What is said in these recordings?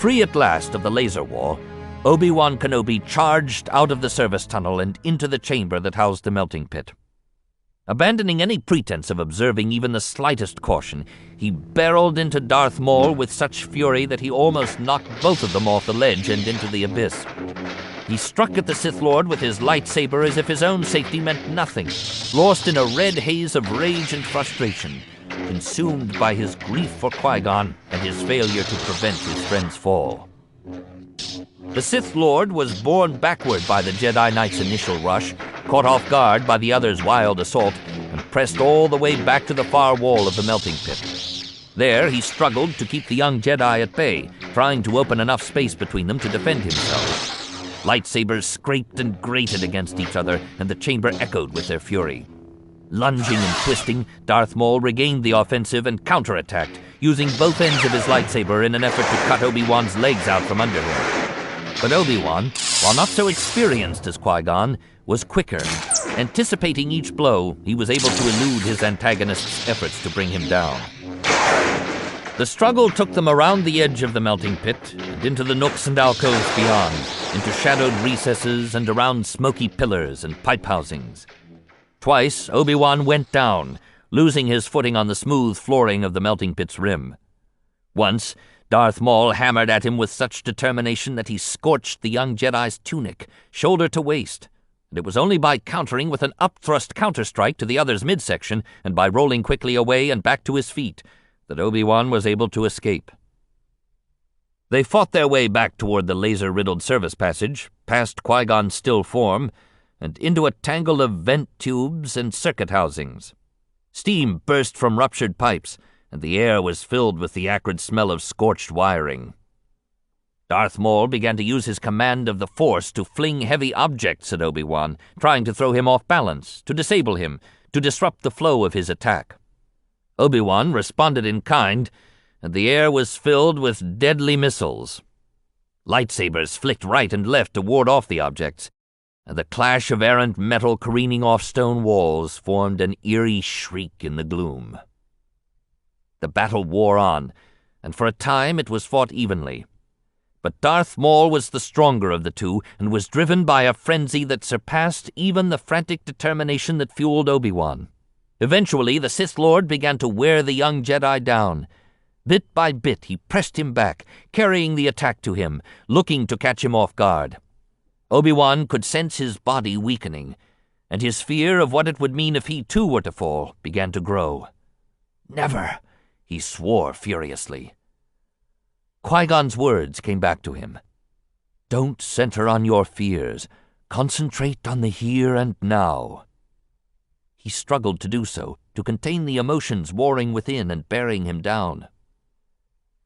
Free at last of the laser war, Obi-Wan Kenobi charged out of the service tunnel and into the chamber that housed the melting pit. Abandoning any pretense of observing even the slightest caution, he barreled into Darth Maul with such fury that he almost knocked both of them off the ledge and into the abyss. He struck at the Sith Lord with his lightsaber as if his own safety meant nothing, lost in a red haze of rage and frustration, consumed by his grief for Qui-Gon and his failure to prevent his friend's fall. The Sith Lord was borne backward by the Jedi Knight's initial rush, caught off guard by the other's wild assault, and pressed all the way back to the far wall of the melting pit. There, he struggled to keep the young Jedi at bay, trying to open enough space between them to defend himself. Lightsabers scraped and grated against each other, and the chamber echoed with their fury. Lunging and twisting, Darth Maul regained the offensive and counterattacked, using both ends of his lightsaber in an effort to cut Obi-Wan's legs out from under him. But Obi-Wan, while not so experienced as Qui-Gon, was quicker. Anticipating each blow, he was able to elude his antagonist's efforts to bring him down. The struggle took them around the edge of the melting pit and into the nooks and alcoves beyond, into shadowed recesses and around smoky pillars and pipe housings. Twice, Obi-Wan went down, losing his footing on the smooth flooring of the melting pit's rim. Once, Darth Maul hammered at him with such determination that he scorched the young Jedi's tunic, shoulder to waist, and it was only by countering with an up-thrust counterstrike to the other's midsection and by rolling quickly away and back to his feet that Obi-Wan was able to escape. They fought their way back toward the laser-riddled service passage, past Qui-Gon's still form, and into a tangle of vent tubes and circuit housings. Steam burst from ruptured pipes, and the air was filled with the acrid smell of scorched wiring. Darth Maul began to use his command of the Force to fling heavy objects at Obi-Wan, trying to throw him off balance, to disable him, to disrupt the flow of his attack. Obi-Wan responded in kind, and the air was filled with deadly missiles. Lightsabers flicked right and left to ward off the objects, and the clash of errant metal careening off stone walls formed an eerie shriek in the gloom. The battle wore on, and for a time it was fought evenly. But Darth Maul was the stronger of the two and was driven by a frenzy that surpassed even the frantic determination that fueled Obi-Wan. Eventually, the Sith Lord began to wear the young Jedi down. Bit by bit, he pressed him back, carrying the attack to him, looking to catch him off guard. Obi-Wan could sense his body weakening, and his fear of what it would mean if he too were to fall began to grow. "Never!" he swore furiously. Qui-Gon's words came back to him. "Don't center on your fears. Concentrate on the here and now." He struggled to do so, to contain the emotions warring within and bearing him down.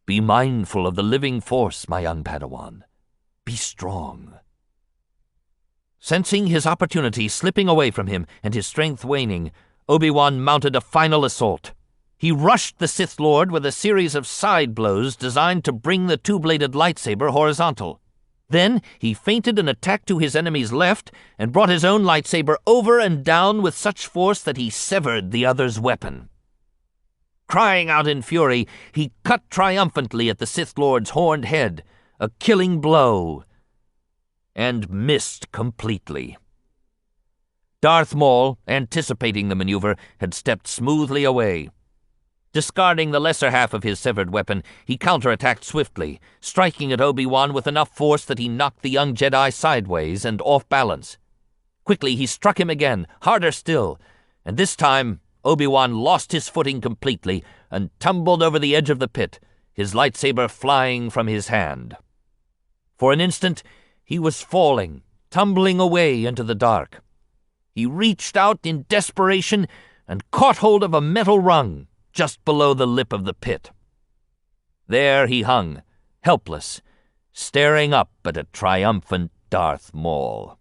"Be mindful of the living force, my young Padawan. Be strong." Sensing his opportunity slipping away from him and his strength waning, Obi-Wan mounted a final assault. He rushed the Sith Lord with a series of side blows designed to bring the two-bladed lightsaber horizontal. Then he feinted an attack to his enemy's left and brought his own lightsaber over and down with such force that he severed the other's weapon. Crying out in fury, he cut triumphantly at the Sith Lord's horned head, a killing blow, and missed completely. Darth Maul, anticipating the maneuver, had stepped smoothly away. Discarding the lesser half of his severed weapon, he counterattacked swiftly, striking at Obi-Wan with enough force that he knocked the young Jedi sideways and off balance. Quickly he struck him again, harder still, and this time Obi-Wan lost his footing completely and tumbled over the edge of the pit, his lightsaber flying from his hand. For an instant, he was falling, tumbling away into the dark. He reached out in desperation and caught hold of a metal rung just below the lip of the pit. There he hung, helpless, staring up at a triumphant Darth Maul.